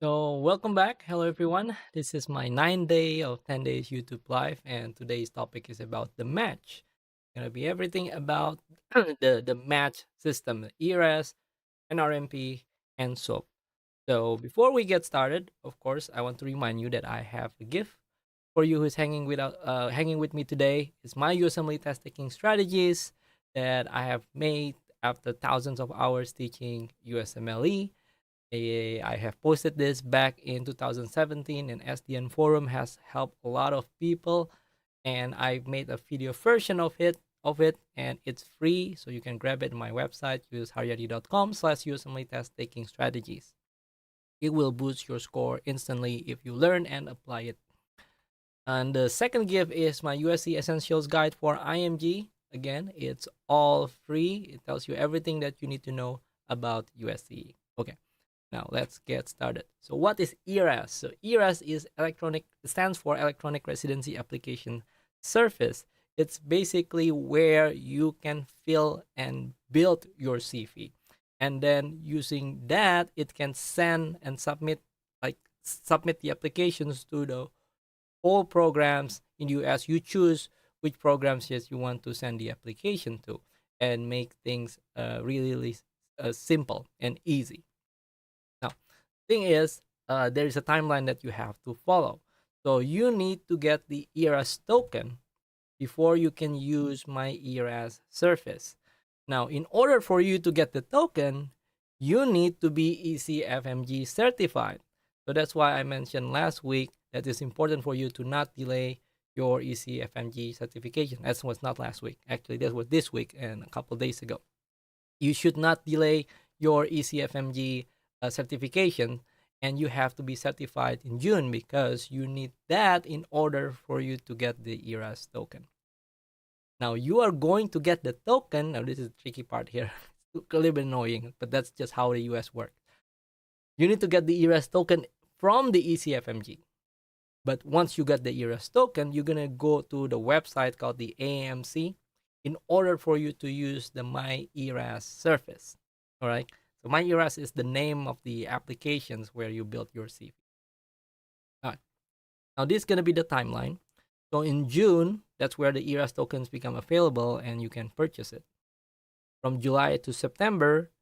So, welcome back. Hello, everyone. This is my 9 day of 10 days YouTube live, and today's topic is about the match. Gonna be everything about the match system, the ERAS, NRMP, and SOAP. So, before we get started, of course, I want to remind you that I have a gift for you who's hanging with me today. It's my USMLE Test Taking Strategies that I have made after thousands of hours teaching USMLE. I have posted this back in 2017, and SDN Forum has helped a lot of people. And I've made a video version of it, and it's free, so you can grab it on my website. Use haryadi.com/USMLE Test Taking Strategies. It will boost your score instantly if you learn and apply it. And the second gift is my USCE Essentials guide for IMG. Again, it's all free. It tells you everything that you need to know about USCE. Okay. Now let's get started. So what is ERAS? So ERAS stands for Electronic Residency Application Service. It's basically where you can fill and build your CV. And then using that, it can send and submit the applications to the all programs in US. You choose which programs yes you want to send the application to, and make things really simple and easy. Now, thing is, there is a timeline that you have to follow. So you need to get the ERAS token before you can use my ERAS service. Now, in order for you to get the token, you need to be ECFMG certified. So that's why I mentioned last week that it's important for you to not delay your ECFMG certification. That was not last week. Actually, that was this week and a couple days ago. You should not delay your ECFMG certification, and you have to be certified in June because you need that in order for you to get the ERAS token. Now you are going to get the token. Now this is the tricky part here. It's a little bit annoying, but that's just how the US works. You need to get the ERAS token from the ECFMG. But once you get the ERAS token, you're gonna go to the website called the AMC in order for you to use the MyERAS service. All right. So MyERAS is the name of the applications where you build your CV. All right. Now this is gonna be the timeline. So in June, that's where the ERAS tokens become available and you can purchase it. From July to September,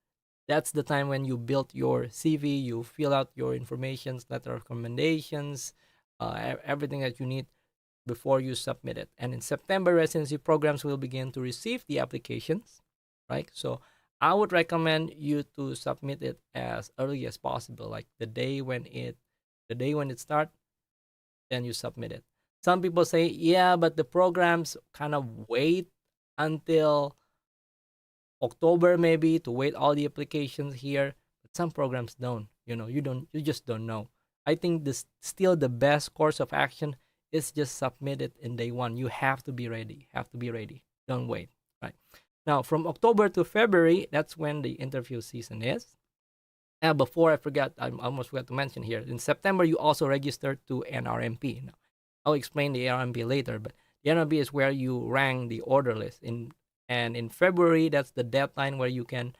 that's the time when you build your CV, you fill out your information, letter of recommendations, everything that you need before you submit it. And in September, residency programs will begin to receive the applications, right? So I would recommend you to submit it as early as possible, like the day when it starts, then you submit it. Some people say, yeah, but the programs kind of wait until October maybe to wait all the applications here, but some programs don't. You just don't know. I think this still the best course of action is just submit it in day one. You have to be ready. Don't wait. Right. Now from October to February, that's when the interview season is. And before I almost forgot to mention here. In September, you also register to NRMP. Now, I'll explain the NRMP later, but the NRMP is where you rank the order list. And in February, that's the deadline where you can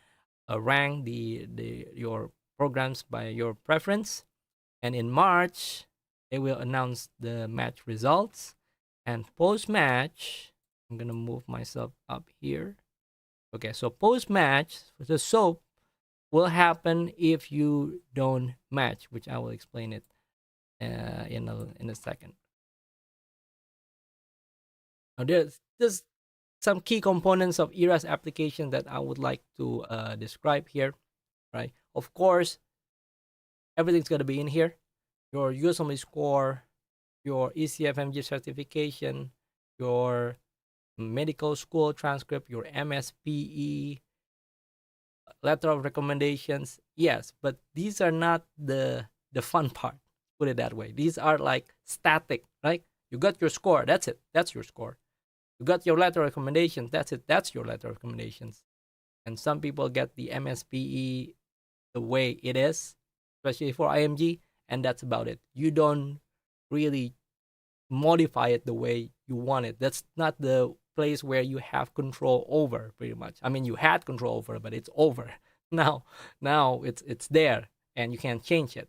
rank your programs by your preference. And in March, they will announce the match results. And post-match, I'm going to move myself up here. Okay, so post-match, the SOAP will happen if you don't match, which I will explain it in a second. Now, there's some key components of ERAS application that I would like to describe here, right? Of course, everything's going to be in here. Your USMLE score, your ECFMG certification, your medical school transcript, your MSPE, letter of recommendations. Yes, but these are not the fun part. Put it that way. These are like static, right? You got your score. That's it. That's your score. You got your letter of recommendations. That's it. That's your letter of recommendations. And some people get the MSPE the way it is, especially for IMG, and that's about it. You don't really modify it the way you want it. That's not the place where you have control over, pretty much. I mean, you had control over, but it's over now. Now it's there, and you can't change it.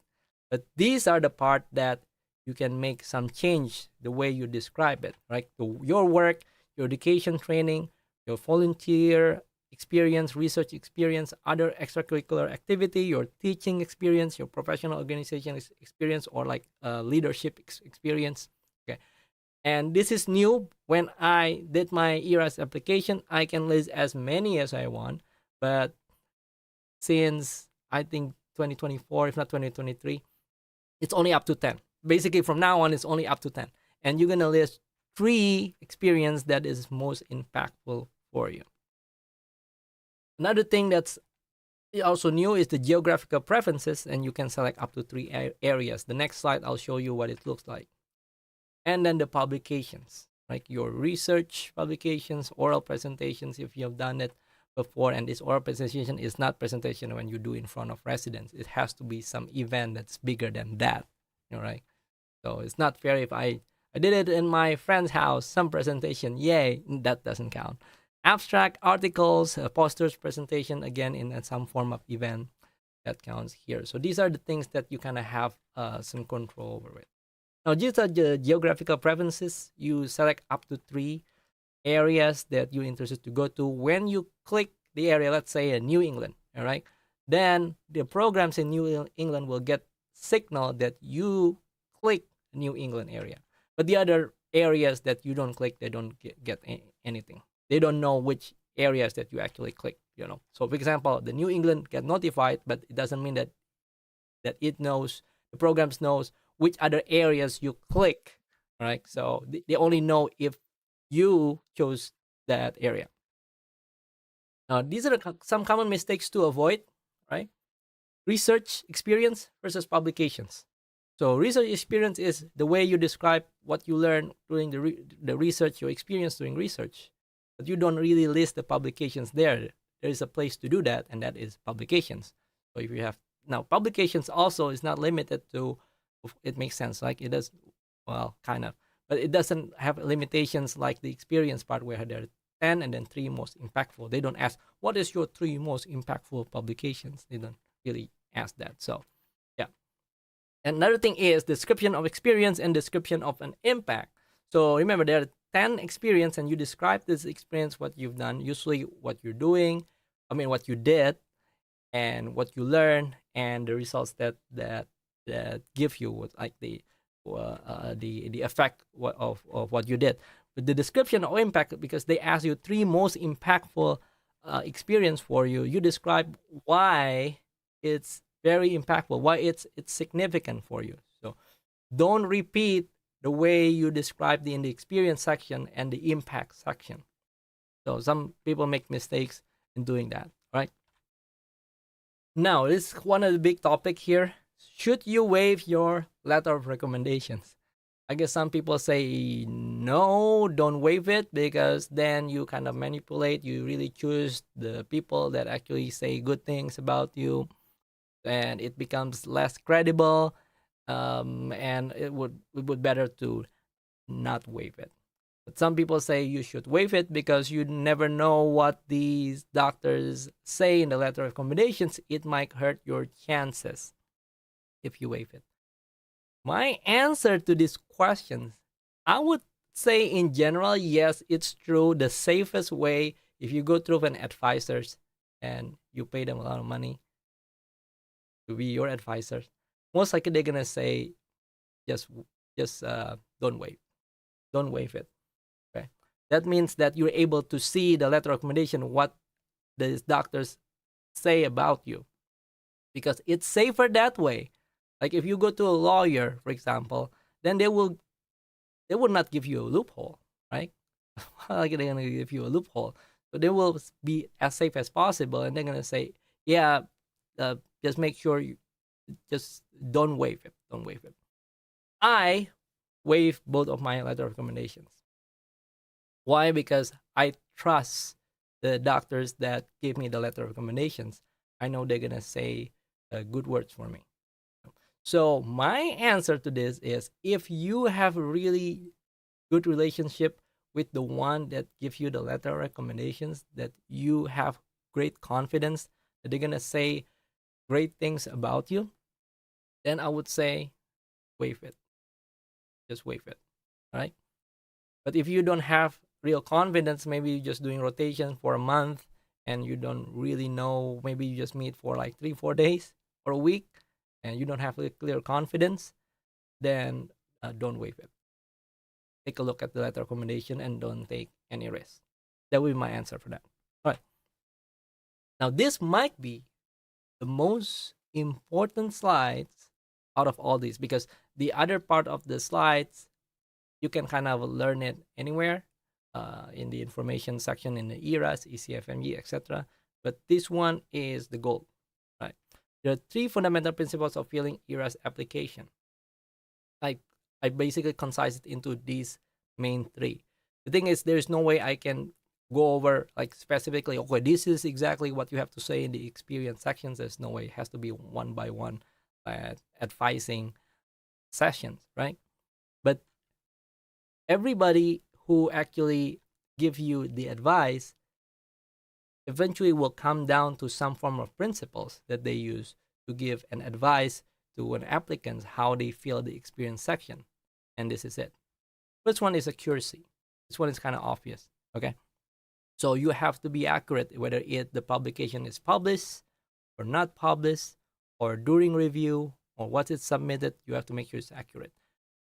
But these are the part that you can make some change the way you describe it, right? So your work, your education training, your volunteer experience, research experience, other extracurricular activity, your teaching experience, your professional organization experience, or like leadership experience. Okay. And this is new. When I did my ERAS application, I can list as many as I want. But since I think 2024, if not 2023, it's only up to 10. Basically, from now on, it's only up to 10. And you're going to list 3 experience that is most impactful for you. Another thing that's also new is the geographical preferences, and you can select up to 3 areas. The next slide, I'll show you what it looks like. And then the publications, like your research publications, oral presentations, if you have done it before. And this oral presentation is not presentation when you do in front of residents. It has to be some event that's bigger than that, right? So it's not fair if I did it in my friend's house, some presentation, yay, that doesn't count. Abstract, articles, posters, presentation, again, in some form of event, that counts here. So these are the things that you kind of have some control over it. Now, these are the geographical preferences. You select up to 3 areas that you're interested to go to. When you click the area, let's say New England, all right, then the programs in New England will get signal that you click New England area. But the other areas that you don't click, they don't get anything. They don't know which areas that you actually click, So, for example, the New England get notified, but it doesn't mean that it knows, the programs knows which other areas you click, right? So they only know if you chose that area. Now, these are some common mistakes to avoid, right? Research experience versus publications. So research experience is the way you describe what you learn during the research, your experience doing research. But you don't really list the publications there. There is a place to do that, and that is publications. So if you have, now publications also is not limited to, it makes sense, like it does, well, kind of, but it doesn't have limitations like the experience part where there are 10 and then 3 most impactful. They don't ask, what is your 3 most impactful publications? They don't really ask that. So, yeah. Another thing is description of experience and description of an impact. So remember, there are 10 experience, and you describe this experience, what you've done, usually what you're doing, what you did, and what you learn, and the results that give you, like the effect of what you did. But the description of impact, because they ask you 3 most impactful experience for you, you describe why it's very impactful, why it's significant for you. So don't repeat the way you described in the experience section and the impact section. So some people make mistakes in doing that, right? Now, this is one of the big topic here. Should you waive your letter of recommendations? I guess some people say no, don't waive it, because then you kind of manipulate. You really choose the people that actually say good things about you, and it becomes less credible. And it would better to not waive it. But some people say you should waive it because you never know what these doctors say in the letter of recommendations. It might hurt your chances if you waive it. My answer to these questions, I would say in general, yes, it's true. The safest way, if you go through an advisors and you pay them a lot of money to be your advisors, most likely they're gonna say, just don't waive it. Okay, that means that you're able to see the letter of recommendation, what the doctors say about you, because it's safer that way. Like if you go to a lawyer, for example, then they will not give you a loophole, right? Like they're gonna give you a loophole, so they will be as safe as possible, and they're gonna say, yeah, just make sure you just don't waive it. Don't waive it. I waive both of my letter of recommendations. Why? Because I trust the doctors that gave me the letter of recommendations. I know they're gonna say good words for me. So my answer to this is, if you have a really good relationship with the one that gives you the letter of recommendations, that you have great confidence that they're gonna say great things about you, then I would say waive it. Just waive it. All right. But if you don't have real confidence, maybe you're just doing rotation for a month and you don't really know, maybe you just meet for like 3, 4 days or a week and you don't have a clear confidence, then don't waive it. Take a look at the letter recommendation and don't take any risk. That will be my answer for that. All right. Now, this might be the most important slides out of all these because the other part of the slides, you can kind of learn it anywhere in the information section in the ERAS, ECFMG, etc. But this one is the goal, right? There are 3 fundamental principles of filling ERAS application. I basically concise it into these main 3. The thing is, there's no way I can go over like specifically, okay, this is exactly what you have to say in the experience sections. There's no way. It has to be one by one advising sessions, right? But everybody who actually give you the advice eventually will come down to some form of principles that they use to give an advice to an applicant how they feel the experience section. And this is it. First one is accuracy. This one is kind of obvious. Okay. So you have to be accurate whether the publication is published or not published or during review or what is submitted. You have to make sure it's accurate.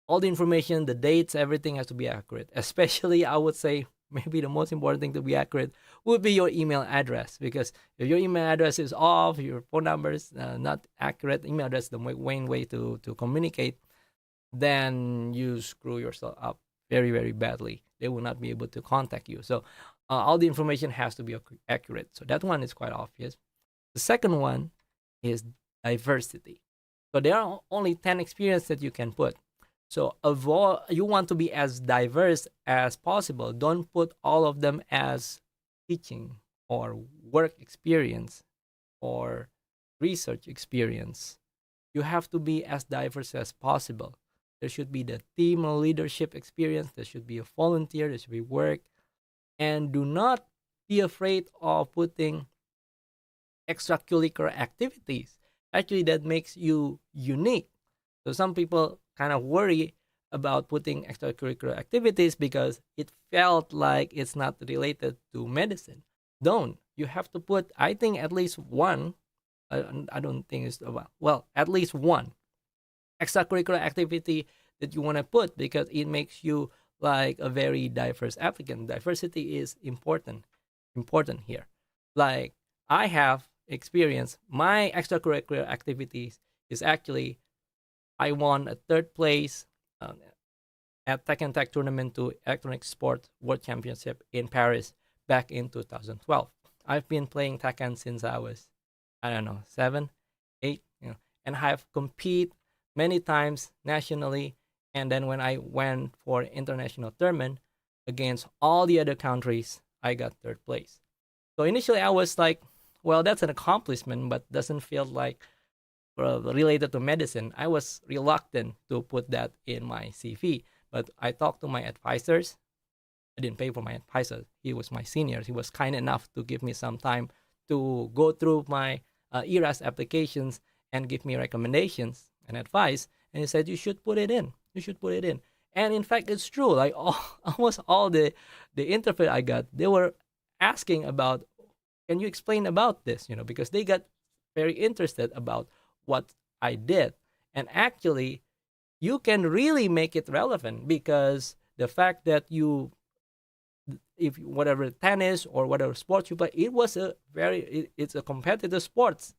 All the information, the dates, everything has to be accurate. Especially, I would say, maybe the most important thing to be accurate would be your email address. Because if your email address is off, your phone number is not accurate, email address is the main way to communicate, then you screw yourself up very, very badly. They will not be able to contact you. So all the information has to be accurate. So that one is quite obvious. The second one is diversity. So there are only 10 experiences that you can put. So you want to be as diverse as possible. Don't put all of them as teaching or work experience or research experience. You have to be as diverse as possible. There should be the team leadership experience. There should be a volunteer. There should be work. And do not be afraid of putting extracurricular activities. Actually, that makes you unique. So some people kind of worry about putting extracurricular activities because it felt like it's not related to medicine. Don't. You have to put, I think, at least one. I don't think it's, well, at least one extracurricular activity that you want to put because it makes you like a very diverse applicant. Diversity is important here. Like I have experience, my extracurricular activities is actually I won a 3rd place at Tekken Tech Tournament to Electronic Sport World Championship in Paris back in 2012. I've been playing Tekken since I was, I don't know, 7, 8, and I've competed many times nationally. And then when I went for international tournament against all the other countries, I got 3rd place. So initially I was like, well, that's an accomplishment, but doesn't feel like related to medicine. I was reluctant to put that in my CV, but I talked to my advisors. I didn't pay for my advisor. He was my senior. He was kind enough to give me some time to go through my ERAS applications and give me recommendations and advice. And he said, you should put it in. You should put it in. And in fact, it's true. Like almost all the interview I got, they were asking about, can you explain about this? Because they got very interested about what I did. And actually, you can really make it relevant because the fact that if whatever tennis or whatever sports you play, it's a competitive sports.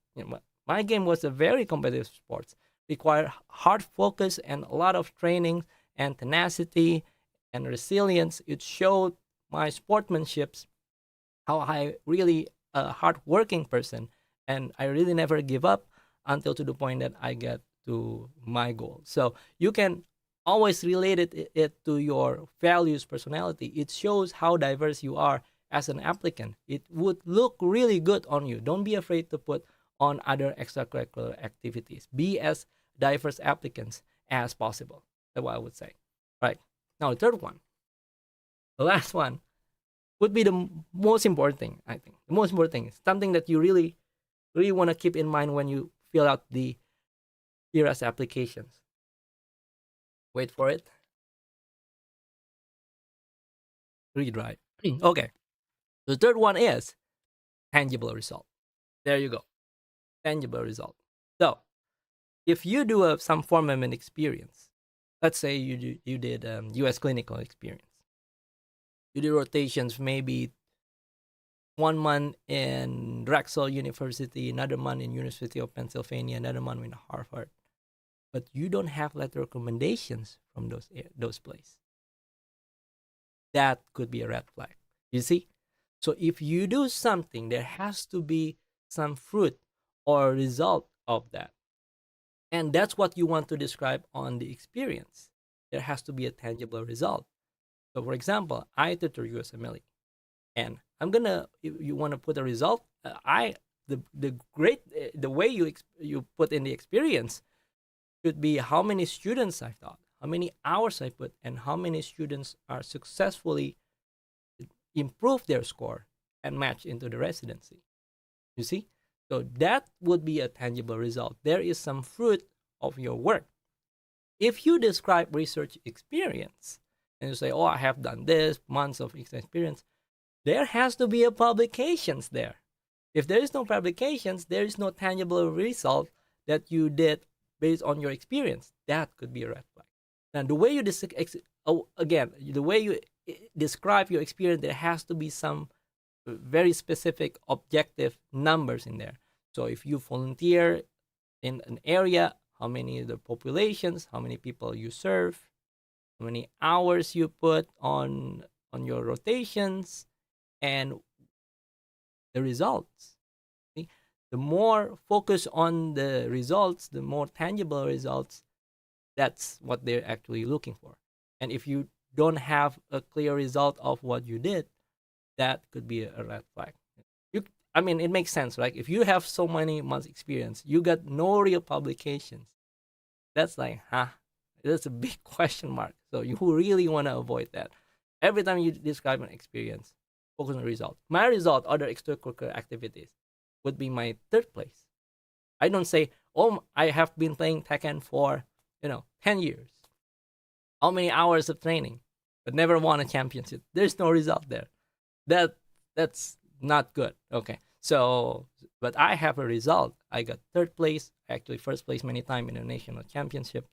My game was a very competitive sports. Required hard focus and a lot of training and tenacity and resilience. It showed my sportsmanship, how I really a hardworking person, and I really never give up until to the point that I get to my goal. So you can always relate it to your values, personality. It shows how diverse you are as an applicant. It would look really good on you. Don't be afraid to put on other extracurricular activities. Be as diverse applicants as possible. That's what I would say. Right. Now, the third one, the last one, would be the most important thing, I think. The most important thing is something that you really, really want to keep in mind when you fill out the ERAS applications. Wait for it. Read right. Okay. The third one is tangible result. There you go. Tangible result. So if you do some form of an experience, let's say you did US clinical experience. You did rotations maybe 1 month in Drexel University, another month in University of Pennsylvania, another month in Harvard. But you don't have letter recommendations from those places. That could be a red flag. You see? So if you do something, there has to be some fruit or result of that. And that's what you want to describe on the experience. There has to be a tangible result. So for example, I tutor USMLE, and I'm gonna, if you want to put a result, the way you put in the experience should be how many students I taught, how many hours I put, and how many students are successfully improve their score and match into the residency. You see? So that would be a tangible result. There is some fruit of your work. If you describe research experience and you say, oh, I have done this, months of experience, there has to be a publications there. If there is no publications, there is no tangible result that you did based on your experience. That could be a red flag. Now, the way you the way you describe your experience, there has to be some very specific objective numbers in there. So if you volunteer in an area, how many of the populations, how many people you serve, how many hours you put on your rotations, and the results. See? The more focus on the results, the more tangible results, that's what they're actually looking for. And if you don't have a clear result of what you did, that could be a red flag. I mean, it makes sense, right? If you have so many months experience, you got no real publications. That's like, that's a big question mark. So you really want to avoid that. Every time you describe an experience, focus on the result. My result, other extracurricular activities, would be my third place. I don't say, oh, I have been playing Tekken for 10 years. How many hours of training, but never won a championship. There's no result there. That's not good. Okay. So, but I have a result. I got third place, actually first place many times in a national championship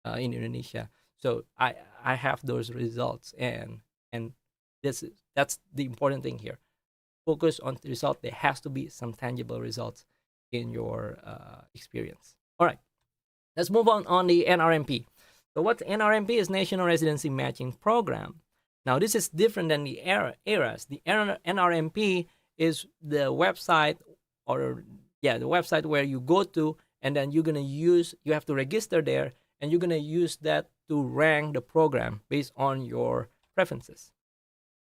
in Indonesia. So I have those results, and that's the important thing here. Focus on the result. There has to be some tangible results in your experience. All right. Let's move on the NRMP. So what NRMP is National Residency Matching Program. Now this is different than the ERAS. The NRMP is the website, the website where you go to, and then you have to register there, and you're gonna use that to rank the program based on your preferences.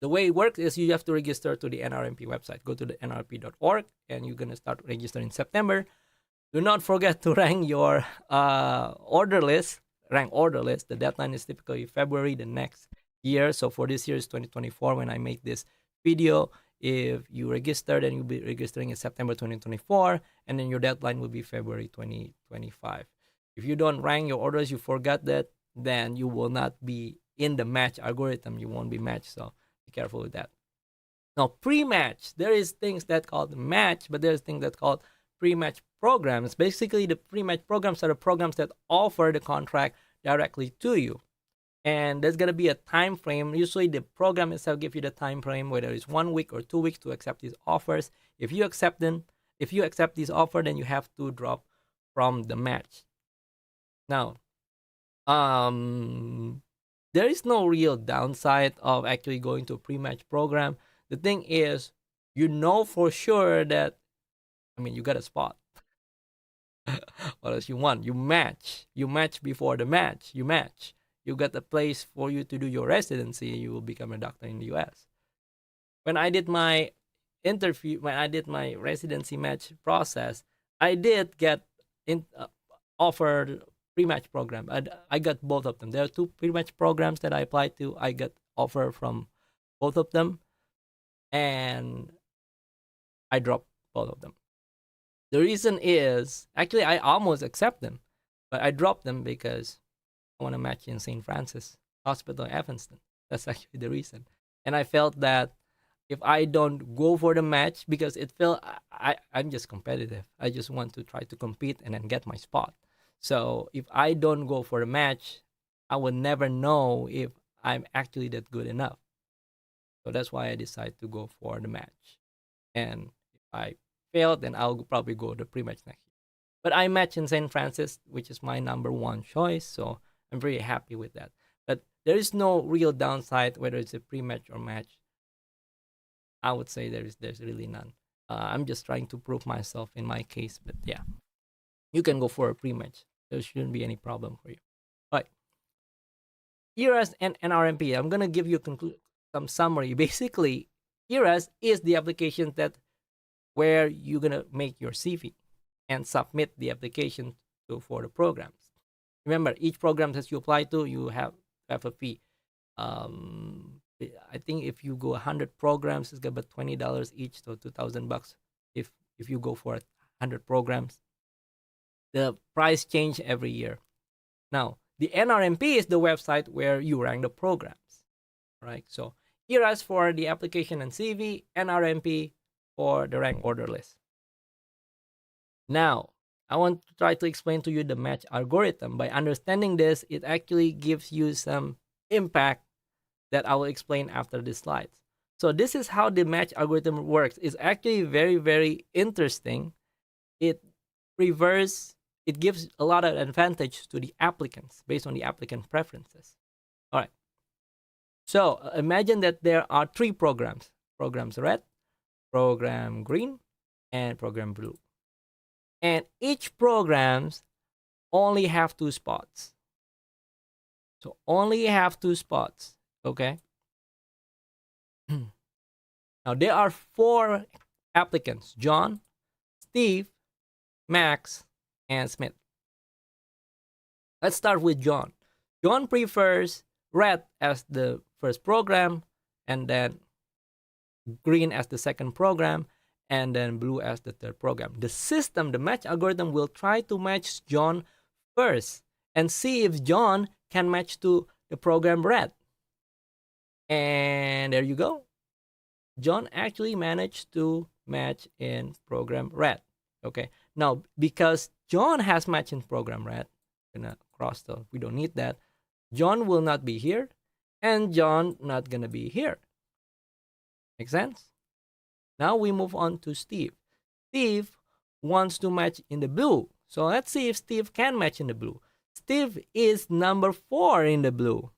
The way it works is you have to register to the NRMP website. Go to the nrp.org, and you're gonna start registering in September. Do not forget to rank your order list. The deadline is typically February the next year. So for this year is 2024 when I make this video. If you register, then you'll be registering in September 2024, and then your deadline will be February 2025. If you don't rank your orders, you forgot that, then you will not be in the match algorithm. You won't be matched. So be careful with that. Now, pre-match, there is things that called match, but there's things that called pre-match programs. Basically, the pre-match programs are the programs that offer the contract directly to you. And there's going to be a time frame. Usually the program itself gives you the time frame, whether it's 1 week or 2 weeks to accept these offers. If you accept this offer, then you have to drop from the match. Now, there is no real downside of actually going to a pre-match program. The thing is, for sure that, you got a spot. What else you want? You match before the match. You got a place for you to do your residency. You will become a doctor in the US. When I did my residency match process, I did get offered pre-match program. I got both of them. There are 2 pre-match programs that I applied to. I got offer from both of them, and I dropped both of them. The reason is, actually, I almost accept them. But I dropped them because I want to match in St. Francis Hospital, Evanston. That's actually the reason. And I felt that if I don't go for the match, because it felt I'm just competitive. I just want to try to compete and then get my spot. So if I don't go for the match, I will never know if I'm actually that good enough. So that's why I decided to go for the match. And if I fail, then I'll probably go the pre-match next year. But I match in St. Francis, which is my number one choice. So I'm very happy with that. But there is no real downside whether it's a pre-match or match. I would say there's really none. I'm just trying to prove myself in my case. But yeah, you can go for a pre-match. There shouldn't be any problem for you. All right. ERAS and NRMP. I'm gonna give you some summary. Basically, ERAS is the application that where you're gonna make your CV and submit the application for the programs. Remember, each program that you apply to, you have a fee. I think if you go 100 programs, it's about $20 each, so $2,000 if you go for 100 programs. The price change every year. Now, the NRMP is the website where you rank the programs, right? So ERAS for the application and CV, NRMP for the rank order list. Now, I want to try to explain to you the match algorithm. By understanding this, it actually gives you some impact that I will explain after the slides. So this is how the match algorithm works. It's actually very, very interesting. It gives a lot of advantage to the applicants based on the applicant preferences. All right. So imagine that there are three programs: programs red, program green, and program blue. And each programs only have 2 spots. So only have 2 spots. Okay. Now there are 4 applicants: John, Steve, Max, and Smith. Let's start with John. John prefers red as the first program, and then green as the second program, and then blue as the third program. The system, the match algorithm, will try to match John first and see if John can match to the program red. And there you go. John actually managed to match in program red. Okay. Now, because John has matched in program red, gonna cross the, we don't need that. John will not be here, and John not gonna be here. Make sense? Now we move on to Steve. Steve wants to match in the blue. So let's see if Steve can match in the blue. Steve is number 4 in the blue.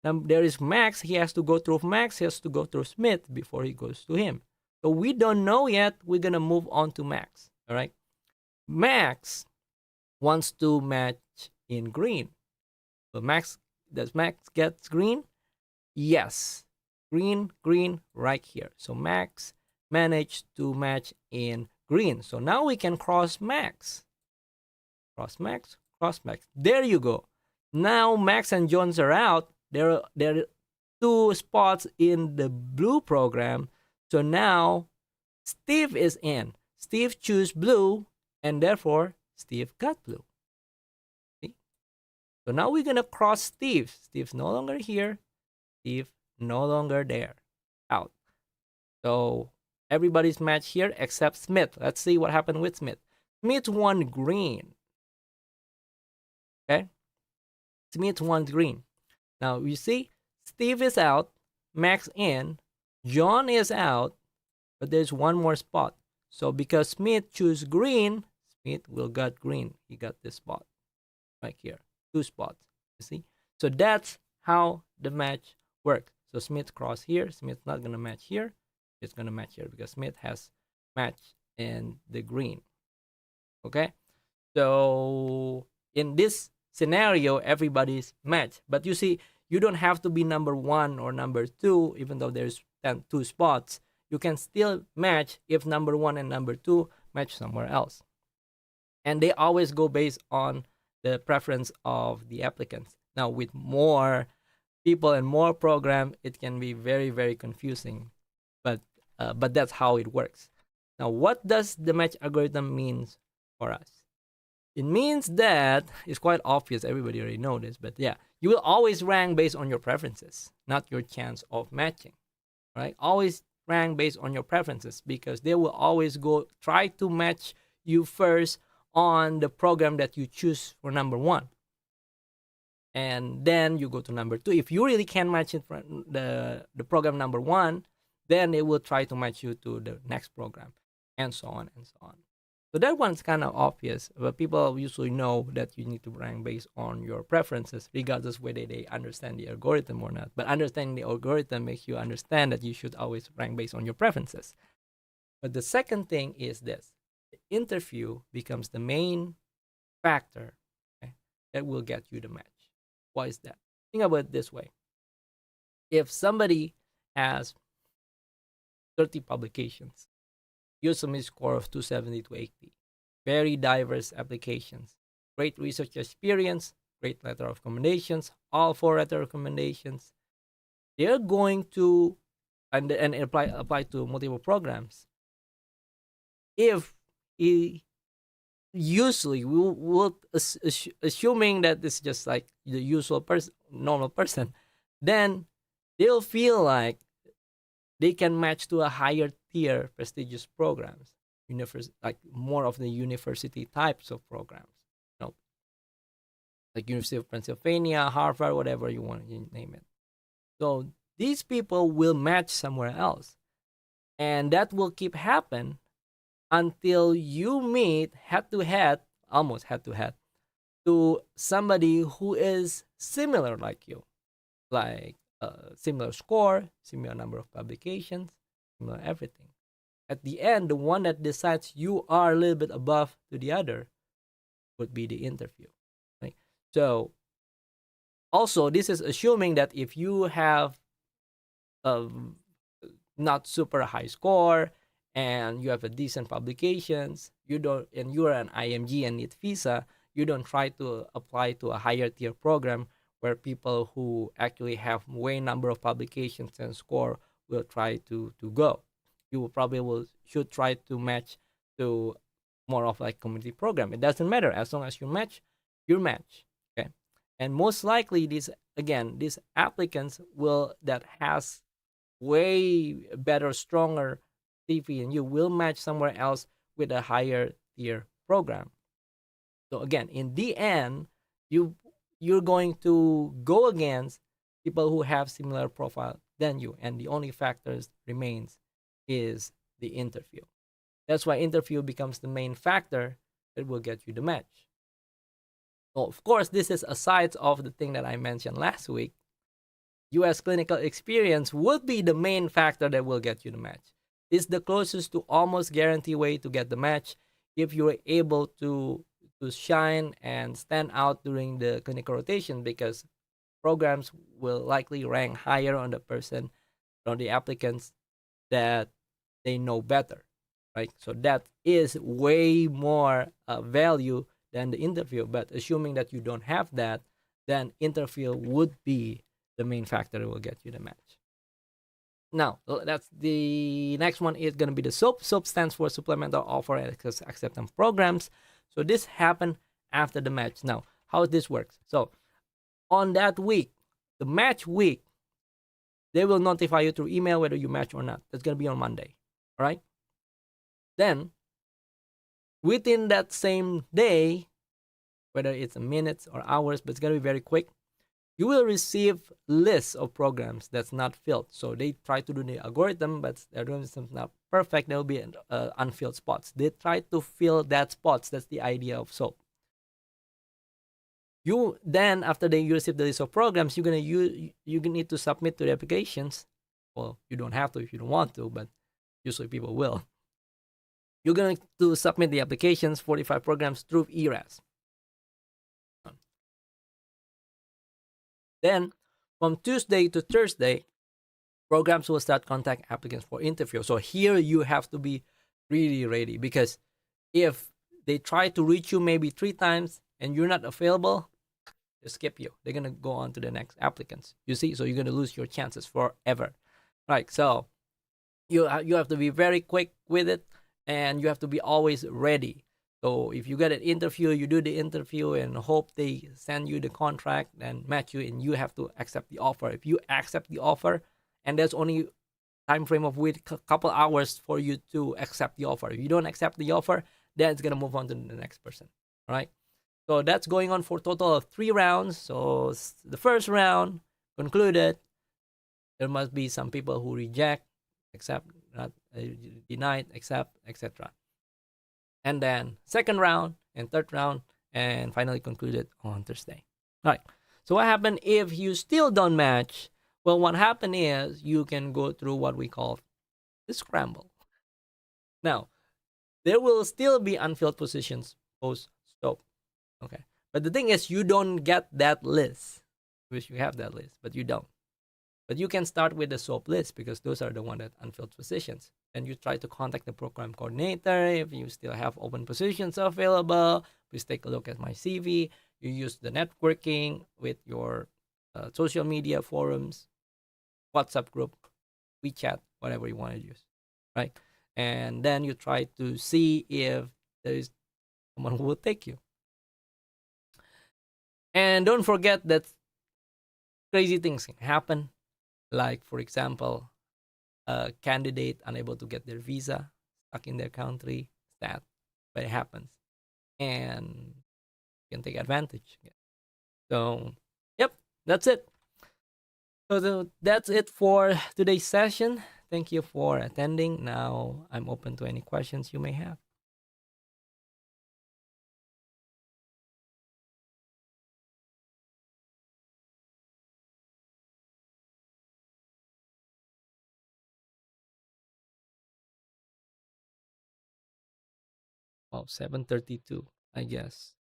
Now there is Max. He has to go through Max. He has to go through Smith before he goes to him. So we don't know yet. We're going to move on to Max. All right. Max wants to match in green. So does Max get green? Yes. Green, green, right here. So Max managed to match in green. So now we can cross Max. Cross Max, cross Max. There you go. Now Max and Jones are out. There are 2 spots in the blue program. So now Steve is in. Steve chose blue, and therefore Steve got blue. See? So now we're going to cross Steve. Steve's no longer here. Steve no longer there. Out. So everybody's matched here except Smith. Let's see what happened with Smith. Smith won green. Okay? Smith won green. Now you see, Steve is out, Max in, John is out, but there's one more spot. So because Smith chose green, Smith will get green. He got this spot right here. 2 spots. You see? So that's how the match works. So Smith cross here. Smith's not gonna match here. It's gonna match here because Smith has matched in the green. Okay? So in this scenario, everybody's matched. But you see, you don't have to be number 1 or number 2, even though there's 2 spots. You can still match if number 1 and number 2 match somewhere else. And they always go based on the preference of the applicants. Now, with more people and more program, it can be very, very confusing. But that's how it works. Now, what does the match algorithm means for us? It means that it's quite obvious. Everybody already know this, but yeah, you will always rank based on your preferences, not your chance of matching, right? Always rank based on your preferences because they will always go try to match you first on the program that you choose for number one. And then you go to number two. If you really can match it for the program number one, then it will try to match you to the next program, and so on and so on. So that one's kind of obvious, but people usually know that you need to rank based on your preferences, regardless whether they understand the algorithm or not. But understanding the algorithm makes you understand that you should always rank based on your preferences. But the second thing is this: the interview becomes the main factor, okay, that will get you the match. Why is that? Think about it this way. If somebody has 30 publications, USMLE score of 270 to 80, very diverse applications, great research experience, great letter of recommendations, all 4 letter recommendations, they're going to and apply to multiple programs. If he usually we would assuming that it's just like the usual person, normal person, then they'll feel like they can match to a higher tier prestigious programs, like more of the university types of programs, you know, like University of Pennsylvania, Harvard, whatever you want to name it. So these people will match somewhere else, and that will keep happen until you meet head to head, almost head to somebody who is similar like you, like similar score, similar number of publications, similar everything. At the end, the one that decides you are a little bit above to the other would be the interview. Right? So, also, this is assuming that if you have a not super high score and you have a decent publications, you don't, and you're an IMG and need visa, you don't try to apply to a higher tier program where people who actually have way number of publications and score will try to go. You will probably should try to match to more of like community program. It doesn't matter as long as you match, you match. Okay, and most likely these applicants will that has way better, stronger CV, and you will match somewhere else with a higher tier program. So again, in the end, you're going to go against people who have similar profile than you, and the only factors remains is the interview. That's why interview becomes the main factor that will get you the match. So of course, this is aside of the thing that I mentioned last week. US clinical experience would be the main factor that will get you the match. It's the closest to almost guarantee way to get the match if you're able to shine and stand out during the clinical rotation, because programs will likely rank higher on the person, on the applicants that they know better, right? So that is way more value than the interview. But assuming that you don't have that, then interview would be the main factor that will get you the match. Now, that's the next one is going to be the SOAP. SOAP stands for Supplemental Offer Acceptance Programs. So this happened after the match. Now, how this works? So on that week, the match week, they will notify you through email whether you match or not. That's going to be on Monday. All right? Then, within that same day, whether it's minutes or hours, but it's going to be very quick, you will receive lists of programs that's not filled. So they try to do the algorithm, but the algorithm is not perfect. There will be unfilled spots. They try to fill that spots. That's the idea of SOAP. You then, after you receive the list of programs, you need to submit to the applications. Well, you don't have to if you don't want to, but usually people will. You're going to submit the applications, 45 programs through ERAS. Then, from Tuesday to Thursday, programs will start contact applicants for interview. So here you have to be really ready, because if they try to reach you maybe 3 times and you're not available, they skip you. They're going to go on to the next applicants. You see? So you're going to lose your chances forever. Right? So you have to be very quick with it, and you have to be always ready. So if you get an interview, you do the interview and hope they send you the contract and match you, and you have to accept the offer. If you accept the offer, and there's only time frame of wait couple hours for you to accept the offer. If you don't accept the offer, then it's gonna move on to the next person. All right. So that's going on for a total of 3 rounds. So the first round concluded. There must be some people who reject, accept, not denied, accept, etc. And then second round and third round, and finally concluded on Thursday. All right. So what happened if you still don't match? Well, what happened is you can go through what we call the scramble. Now, there will still be unfilled positions post stop. Okay. But the thing is, you don't get that list. Wish you have that list, but you don't. But you can start with the SOAP list because those are the one that unfilled positions. And you try to contact the program coordinator if you still have open positions available. Please take a look at my CV. You use the networking with your social media forums, WhatsApp group, WeChat, whatever you want to use, right? And then you try to see if there is someone who will take you. And don't forget that crazy things can happen. Like, for example, a candidate unable to get their visa, stuck in their country, sad, but it happens. And you can take advantage. So, yep, that's it. So that's it for today's session. Thank you for attending. Now I'm open to any questions you may have. Oh, 7:32, I guess.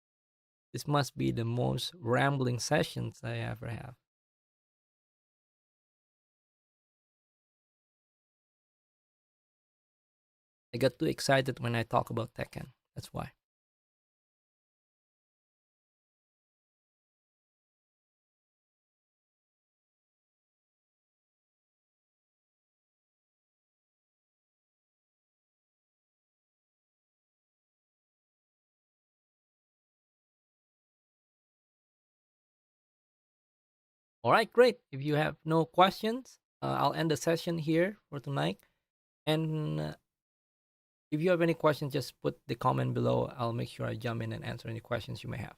This must be the most rambling sessions I ever have. I got too excited when I talk about Tekken. That's why. All right, great. If you have no questions, I'll end the session here for tonight. And if you have any questions, just put the comment below. I'll make sure I jump in and answer any questions you may have.